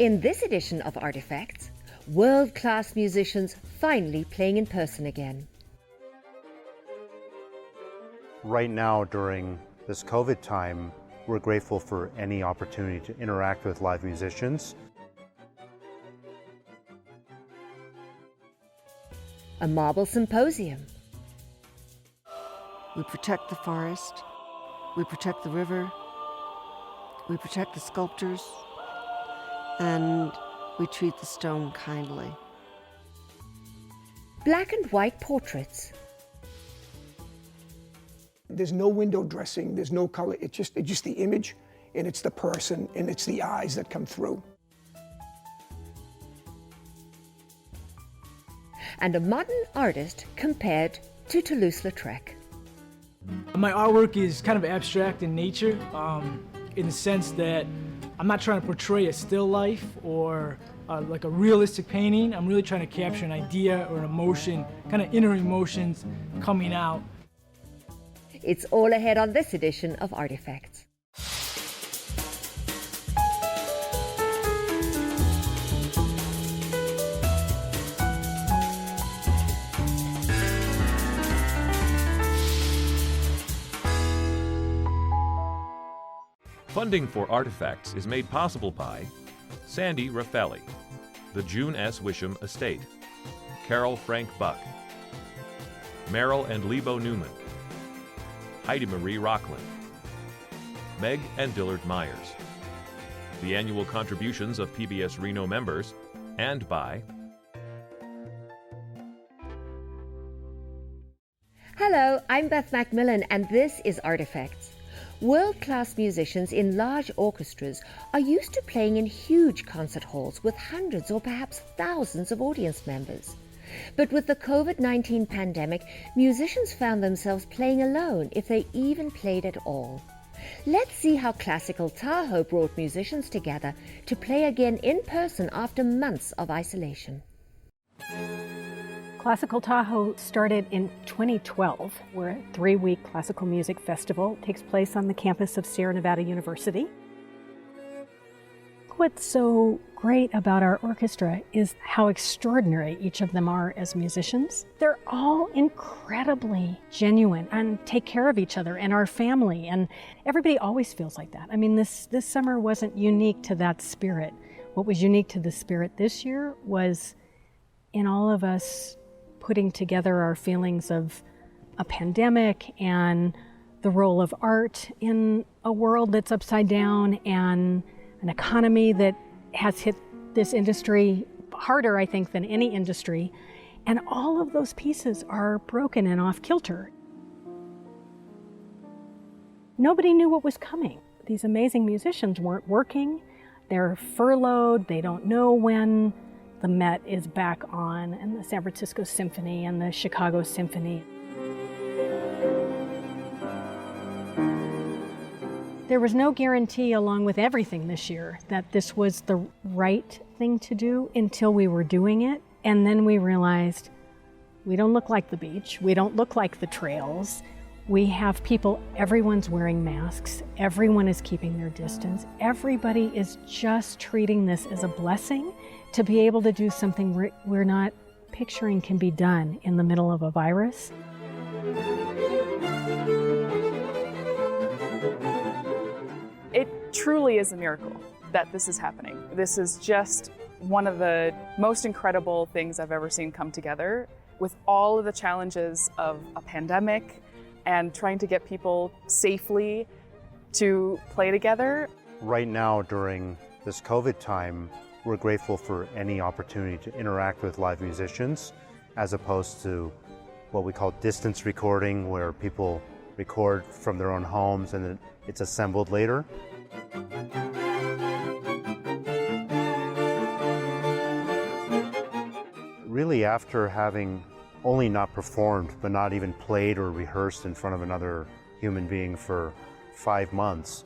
In this edition of Artifacts, world-class musicians finally playing in person again. Right now, during this COVID time, we're grateful for any opportunity to interact with live musicians. A marble symposium. We protect the forest, we protect the river, we protect the sculptures, and we treat the stone kindly. Black and white portraits. There's no window dressing, there's no color, it's just the image, and it's the person, and it's the eyes that come through. And a modern artist compared to Toulouse-Lautrec. My artwork is kind of abstract in nature, in the sense that I'm not trying to portray a still life or like a realistic painting. I'm really trying to capture an idea or an emotion, kind of inner emotions coming out. It's all ahead on this edition of Artifacts. Funding for Artifacts is made possible by Sandy Raffelli, the June S. Wisham Estate, Carol Frank Buck, Merrill and Lebo Newman, Heidi Marie Rockland, Meg and Dillard Myers, the annual contributions of PBS Reno members, and by Hello, I'm Beth Macmillan, and this is Artifacts. World-class musicians in large orchestras are used to playing in huge concert halls with hundreds or perhaps thousands of audience members. But with the COVID-19 pandemic, musicians found themselves playing alone if they even played at all. Let's see how Classical Tahoe brought musicians together to play again in person after months of isolation. Classical Tahoe started in 2012. We're a 3-week classical music festival. It takes place on the campus of Sierra Nevada University. What's so great about our orchestra is how extraordinary each of them are as musicians. They're all incredibly genuine and take care of each other and our family, and everybody always feels like that. I mean, this summer wasn't unique to that spirit. What was unique to the spirit this year was in all of us putting together our feelings of a pandemic and the role of art in a world that's upside down and an economy that has hit this industry harder, I think, than any industry. And all of those pieces are broken and off kilter. Nobody knew what was coming. These amazing musicians weren't working. They're furloughed. They don't know when the Met is back on, and the San Francisco Symphony and the Chicago Symphony. There was no guarantee along with everything this year that this was the right thing to do until we were doing it. And then we realized we don't look like the beach, we don't look like the trails. We have people, everyone's wearing masks, everyone is keeping their distance, everybody is just treating this as a blessing to be able to do something we're not picturing can be done in the middle of a virus. It truly is a miracle that this is happening. This is just one of the most incredible things I've ever seen come together with all of the challenges of a pandemic and trying to get people safely to play together. Right now, during this COVID time, we're grateful for any opportunity to interact with live musicians, as opposed to what we call distance recording, where people record from their own homes and then it's assembled later. Really, after having only not performed, but not even played or rehearsed in front of another human being for 5 months,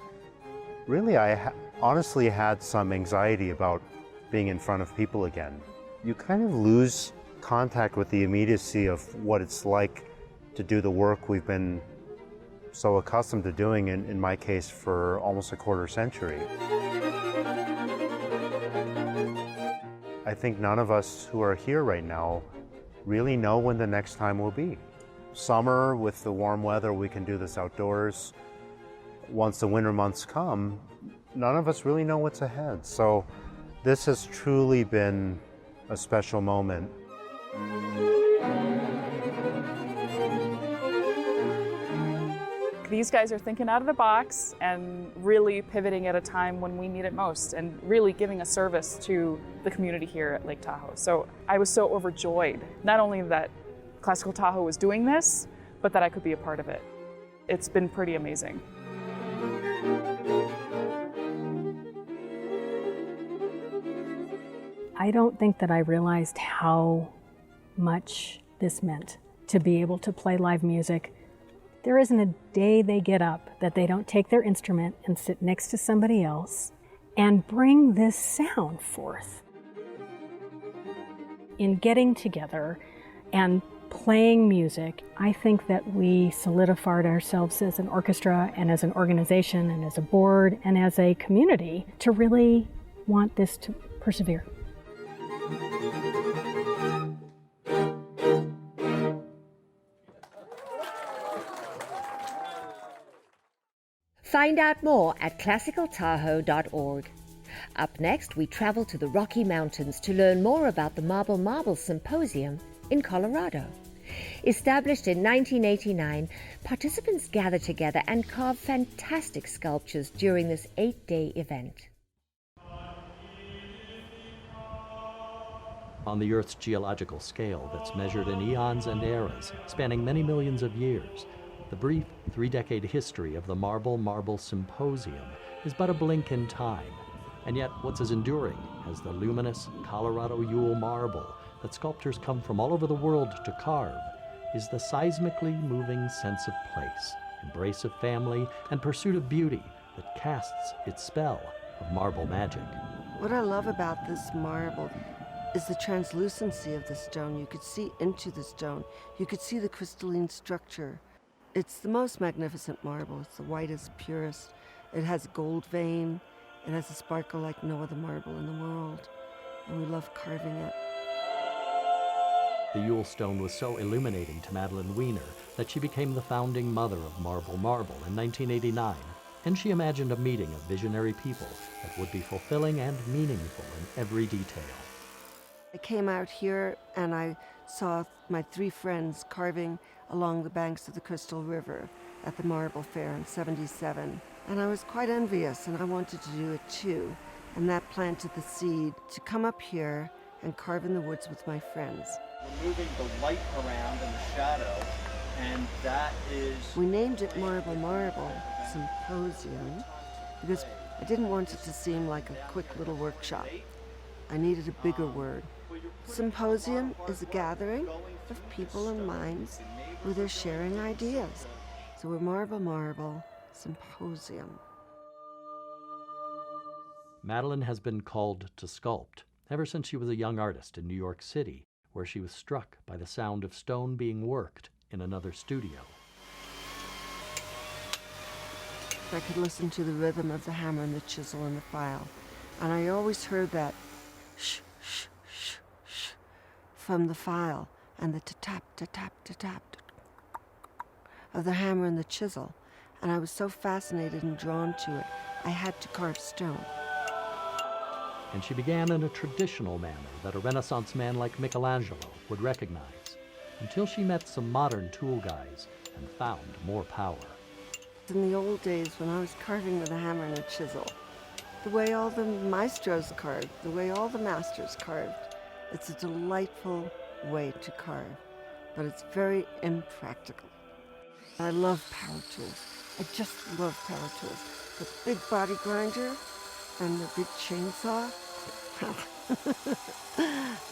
really I honestly had some anxiety about being in front of people again. You kind of lose contact with the immediacy of what it's like to do the work we've been so accustomed to doing, in my case, for almost a quarter century. I think none of us who are here right now really know when the next time will be. Summer, with the warm weather, we can do this outdoors. Once the winter months come, none of us really know what's ahead. So this has truly been a special moment. These guys are thinking out of the box and really pivoting at a time when we need it most and really giving a service to the community here at Lake Tahoe. So I was so overjoyed, not only that Classical Tahoe was doing this, but that I could be a part of it. It's been pretty amazing. I don't think that I realized how much this meant to be able to play live music. There isn't a day they get up that they don't take their instrument and sit next to somebody else and bring this sound forth. In getting together and playing music, I think that we solidified ourselves as an orchestra and as an organization and as a board and as a community to really want this to persevere. Find out more at classicaltahoe.org. Up next, we travel to the Rocky Mountains to learn more about the Marble Marble Symposium in Colorado. Established in 1989, participants gather together and carve fantastic sculptures during this 8-day event. On the Earth's geological scale that's measured in eons and eras, spanning many millions of years, the brief 3-decade history of the Marble Symposium is but a blink in time. And yet what's as enduring as the luminous Colorado Yule marble that sculptors come from all over the world to carve is the seismically moving sense of place, embrace of family, and pursuit of beauty that casts its spell of marble magic. What I love about this marble is the translucency of the stone. You could see into the stone. You could see the crystalline structure. It's the most magnificent marble. It's the whitest, purest. It has a gold vein. It has a sparkle like no other marble in the world. And we love carving it. The Yule stone was so illuminating to Madeline Weiner that she became the founding mother of Marble in 1989. And she imagined a meeting of visionary people that would be fulfilling and meaningful in every detail. I came out here and I saw my 3 friends carving along the banks of the Crystal River at the Marble Fair in '77. And I was quite envious and I wanted to do it too. And that planted the seed to come up here and carve in the woods with my friends. We're moving the light around in the shadow, and that is... We named it Marble Symposium because I didn't want it to seem like a quick little workshop. I needed a bigger word. Symposium is a gathering of people and minds where they're sharing ideas. So we're Marble Symposium. Madeline has been called to sculpt ever since she was a young artist in New York City, where she was struck by the sound of stone being worked in another studio. I could listen to the rhythm of the hammer and the chisel and the file, and I always heard that shh, shh, shh, shh from the file and the ta-tap, ta-tap, ta-tap of the hammer and the chisel, and I was so fascinated and drawn to it, I had to carve stone. And she began in a traditional manner that a Renaissance man like Michelangelo would recognize, until she met some modern tool guys and found more power. In the old days when I was carving with a hammer and a chisel, the way all the maestros carved, the way all the masters carved, it's a delightful way to carve, but it's very impractical. I love power tools. I just love power tools. The big body grinder and the big chainsaw.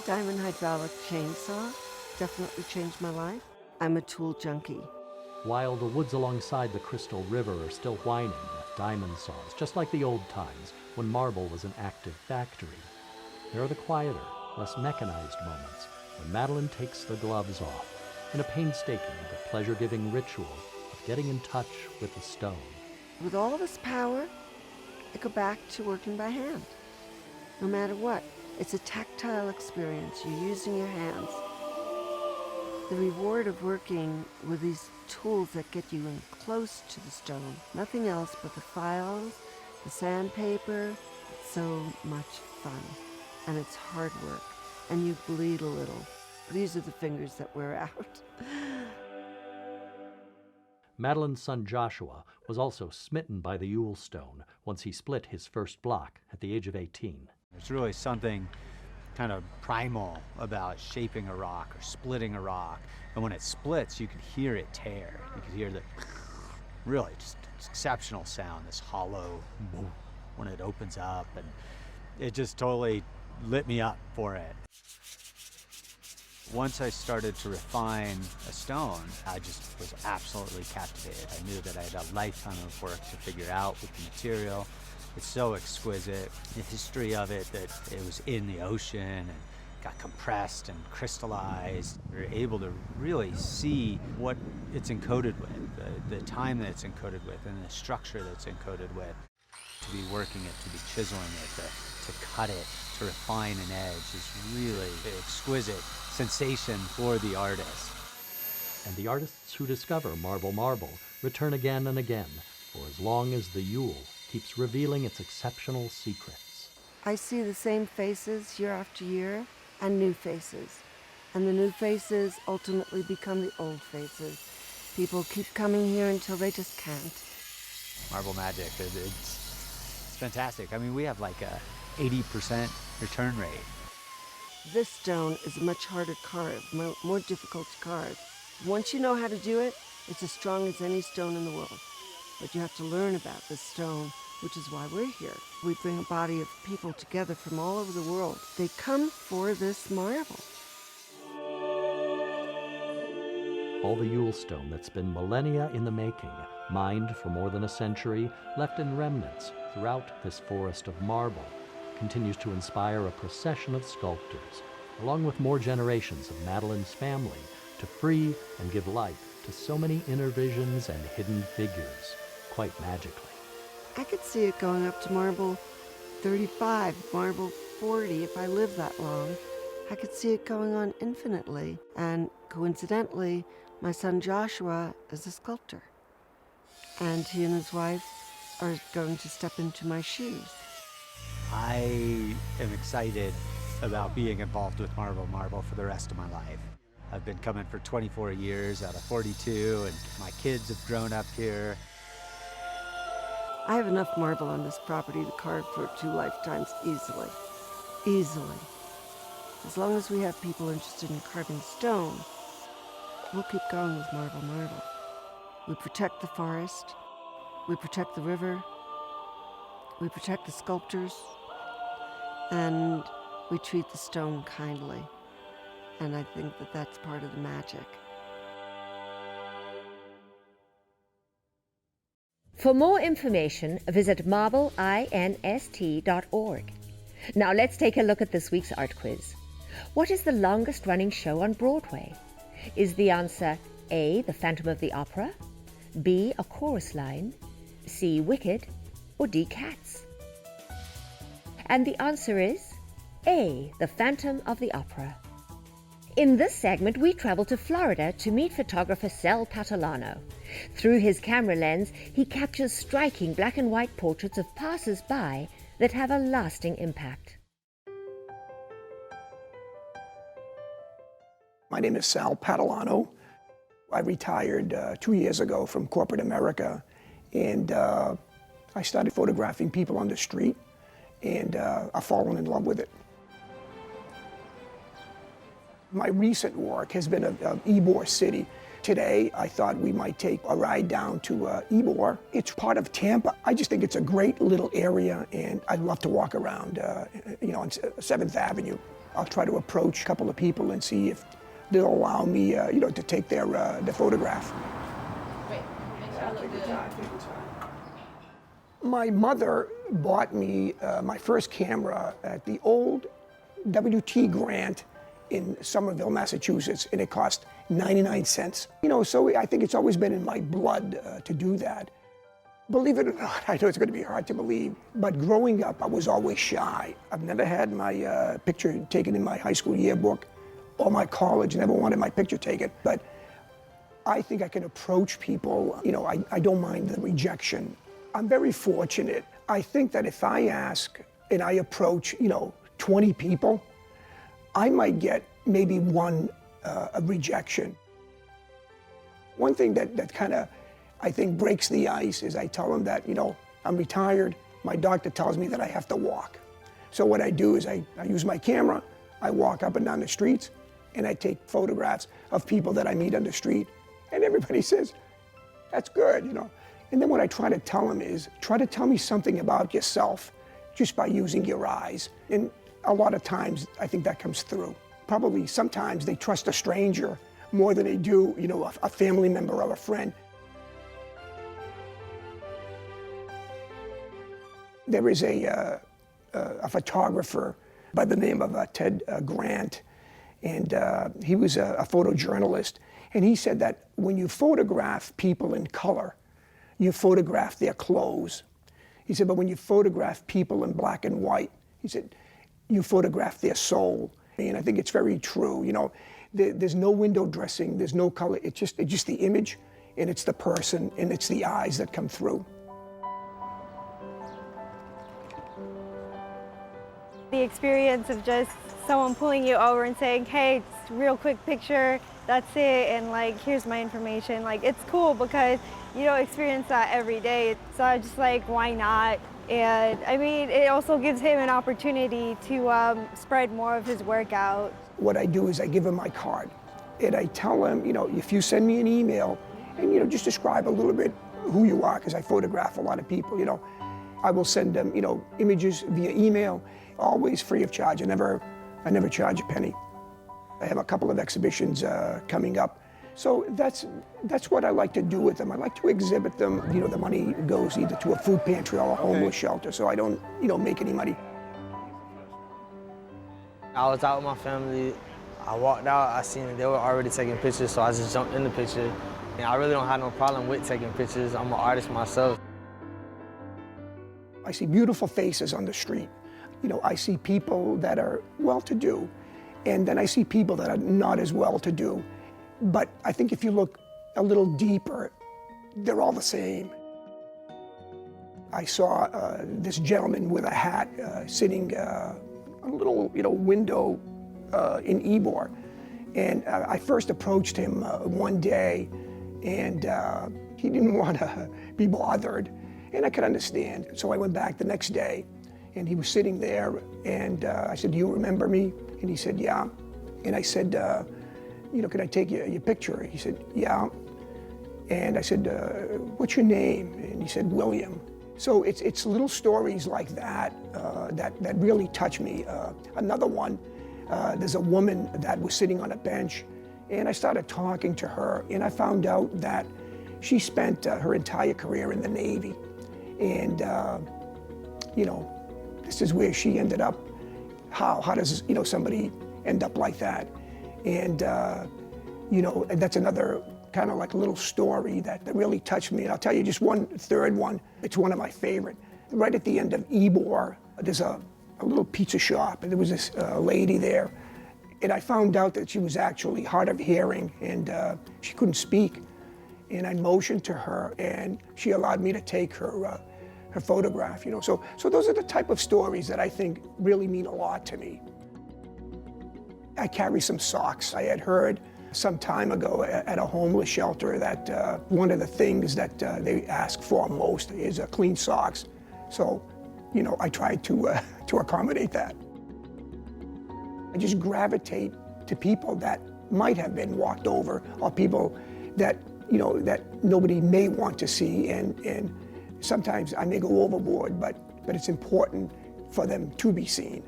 Diamond hydraulic chainsaw definitely changed my life. I'm a tool junkie. While the woods alongside the Crystal River are still whining with diamond saws, just like the old times when marble was an active factory, there are the quieter, less mechanized moments when Madeline takes the gloves off in a painstaking but pleasure-giving ritual of getting in touch with the stone. With all this power, I go back to working by hand, no matter what. It's a tactile experience. You're using your hands. The reward of working with these tools that get you in close to the stone, nothing else but the files, the sandpaper, it's so much fun. And it's hard work, and you bleed a little. These are the fingers that wear out. Madeline's son Joshua was also smitten by the Yule stone once he split his first block at the age of 18. There's really something kind of primal about shaping a rock or splitting a rock. And when it splits, you can hear it tear. You can hear the really just exceptional sound, this hollow boom when it opens up. And it just totally lit me up for it. Once I started to refine a stone, I just was absolutely captivated. I knew that I had a lifetime of work to figure out with the material. It's so exquisite, the history of it, that it was in the ocean and got compressed and crystallized. We're able to really see what it's encoded with, the time that it's encoded with, and the structure that's encoded with. To be working it, to be chiseling it, to cut it, to refine an edge is really an exquisite sensation for the artist. And the artists who discover Marble return again and again for as long as the Yule keeps revealing its exceptional secrets. I see the same faces year after year, and new faces. And the new faces ultimately become the old faces. People keep coming here until they just can't. Marble magic, it's fantastic. I mean, we have like a 80% return rate. This stone is much harder to carve, more difficult to carve. Once you know how to do it, it's as strong as any stone in the world. But you have to learn about this stone, which is why we're here. We bring a body of people together from all over the world. They come for this marble. All the Yule stone that's been millennia in the making, mined for more than a century, left in remnants throughout this forest of marble, continues to inspire a procession of sculptors, along with more generations of Madeline's family, to free and give life to so many inner visions and hidden figures, quite magically. I could see it going up to marble 35, marble 40 if I live that long. I could see it going on infinitely. And coincidentally, my son Joshua is a sculptor. And he and his wife are going to step into my shoes. I am excited about being involved with marble for the rest of my life. I've been coming for 24 years out of 42, and my kids have grown up here. I have enough marble on this property to carve for 2 lifetimes easily. Easily. As long as we have people interested in carving stone, we'll keep going with marble. We protect the forest, we protect the river, we protect the sculptors, and we treat the stone kindly. And I think that that's part of the magic. For more information, visit marbleinst.org. Now let's take a look at this week's art quiz. What is the longest running show on Broadway? Is the answer A, The Phantom of the Opera, B, A Chorus Line, C, Wicked, or D, Cats? And the answer is A, The Phantom of the Opera. In this segment, we travel to Florida to meet photographer Sal Patalano. Through his camera lens, he captures striking black and white portraits of passers-by that have a lasting impact. My name is Sal Patalano. I retired 2 years ago from corporate America, and I started photographing people on the street, and I've fallen in love with it. My recent work has been of Ybor City. Today, I thought we might take a ride down to Ybor. It's part of Tampa. I just think it's a great little area, and I'd love to walk around, on 7th Avenue. I'll try to approach a couple of people and see if they'll allow me, to take their photograph. Wait, make sure I look good. My mother bought me my first camera at the old W.T. Grant in Somerville, Massachusetts, and it cost 99 cents. So I think it's always been in my blood to do that. Believe it or not, I know it's going to be hard to believe, but growing up, I was always shy. I've never had my picture taken in my high school yearbook or my college, never wanted my picture taken. But I think I can approach people, I don't mind the rejection. I'm very fortunate. I think that if I ask and I approach, 20 people, I might get maybe one a rejection. One thing that kind of, I think, breaks the ice is I tell them that, I'm retired. My doctor tells me that I have to walk. So what I do is I use my camera, I walk up and down the streets, and I take photographs of people that I meet on the street, and everybody says, that's good, And then what I try to tell them is, try to tell me something about yourself just by using your eyes. And a lot of times, I think that comes through. Probably sometimes they trust a stranger more than they do, a family member or a friend. There is a photographer by the name of Ted Grant, and he was a photojournalist, and he said that when you photograph people in color, you photograph their clothes. He said, but when you photograph people in black and white, he said, you photograph their soul. And I think it's very true. There's no window dressing, there's no color. It's just the image, and it's the person, and it's the eyes that come through. The experience of just someone pulling you over and saying, hey, it's a real quick picture, that's it, and here's my information. It's cool because you don't experience that every day. So I just why not? And I mean, it also gives him an opportunity to spread more of his work out. What I do is I give him my card, and I tell him, if you send me an email, and just describe a little bit who you are, because I photograph a lot of people, I will send them, images via email, always free of charge. I never charge a penny. I have a couple of exhibitions coming up. So that's what I like to do with them. I like to exhibit them. The money goes either to a food pantry or a homeless shelter, so I don't, make any money. I was out with my family. I walked out, I seen that they were already taking pictures, so I just jumped in the picture. And I really don't have no problem with taking pictures. I'm an artist myself. I see beautiful faces on the street. I see people that are well-to-do, and then I see people that are not as well-to-do. But I think if you look a little deeper, they're all the same. I saw this gentleman with a hat sitting a little, window in Ybor. And I first approached him one day, and he didn't want to be bothered, and I could understand. So I went back the next day, and he was sitting there, and I said, do you remember me? And he said, yeah. And I said, can I take your picture? He said, yeah. And I said, what's your name? And he said, William. So it's little stories like that that really touch me. Another one, there's a woman that was sitting on a bench, and I started talking to her, and I found out that she spent her entire career in the Navy. And, this is where she ended up. How does, somebody end up like that? And, and that's another kind of little story that really touched me. And I'll tell you just one third one. It's one of my favorite. Right at the end of Ybor, there's a little pizza shop, and there was this lady there. And I found out that she was actually hard of hearing, and she couldn't speak. And I motioned to her, and she allowed me to take her photograph, So those are the type of stories that I think really mean a lot to me. I carry some socks. I had heard some time ago at a homeless shelter that one of the things that they ask for most is clean socks. So, I tried to accommodate that. I just gravitate to people that might have been walked over, or people that, that nobody may want to see, and sometimes I may go overboard, but it's important for them to be seen.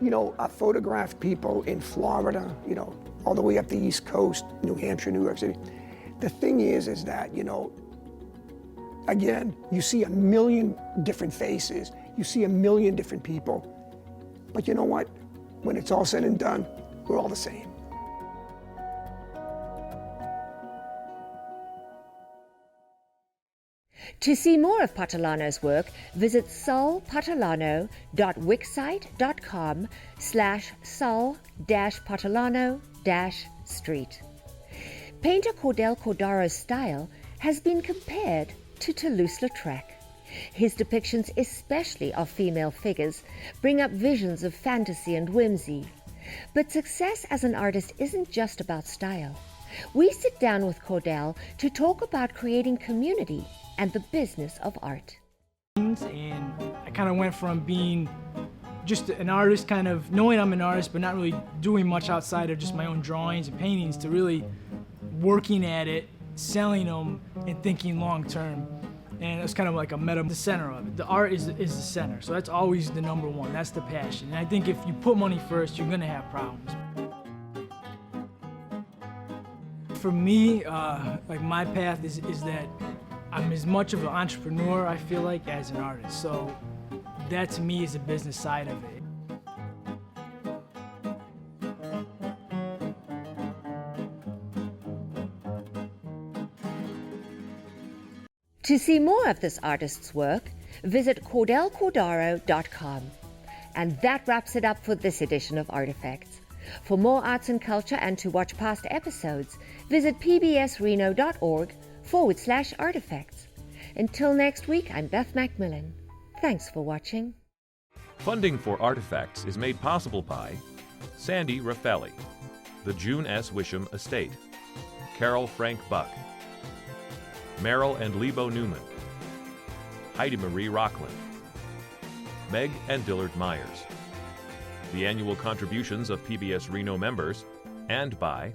I photographed people in Florida, all the way up the East Coast, New Hampshire, New York City. The thing is that, again, you see a million different faces, you see a million different people, but you know what? When it's all said and done, we're all the same. To see more of Patalano's work, visit solpatalano.wixsite.com/sol-patalano-street. Painter Cordell Cordaro's style has been compared to Toulouse-Lautrec. His depictions, especially of female figures, bring up visions of fantasy and whimsy. But success as an artist isn't just about style. We sit down with Cordell to talk about creating community and the business of art. And I kind of went from being just an artist, kind of knowing I'm an artist, but not really doing much outside of just my own drawings and paintings, to really working at it, selling them, and thinking long term. And it's kind of like the center of it. The art is the center, so that's always the number one. That's the passion. And I think if you put money first, you're gonna have problems. For me, like my path is that I'm as much of an entrepreneur, I feel like, as an artist. So that to me is the business side of it. To see more of this artist's work, visit cordellcordaro.com. And that wraps it up for this edition of Artifacts. For more arts and culture and to watch past episodes, visit pbsreno.org/artifacts. Until next week, I'm Beth Macmillan. Thanks for watching. Funding for Artifacts is made possible by Sandy Raffelli, the June S. Wisham Estate, Carol Frank Buck, Merrill and Lebo Newman, Heidi Marie Rockland, Meg and Dillard Myers. The annual contributions of PBS Reno members, and by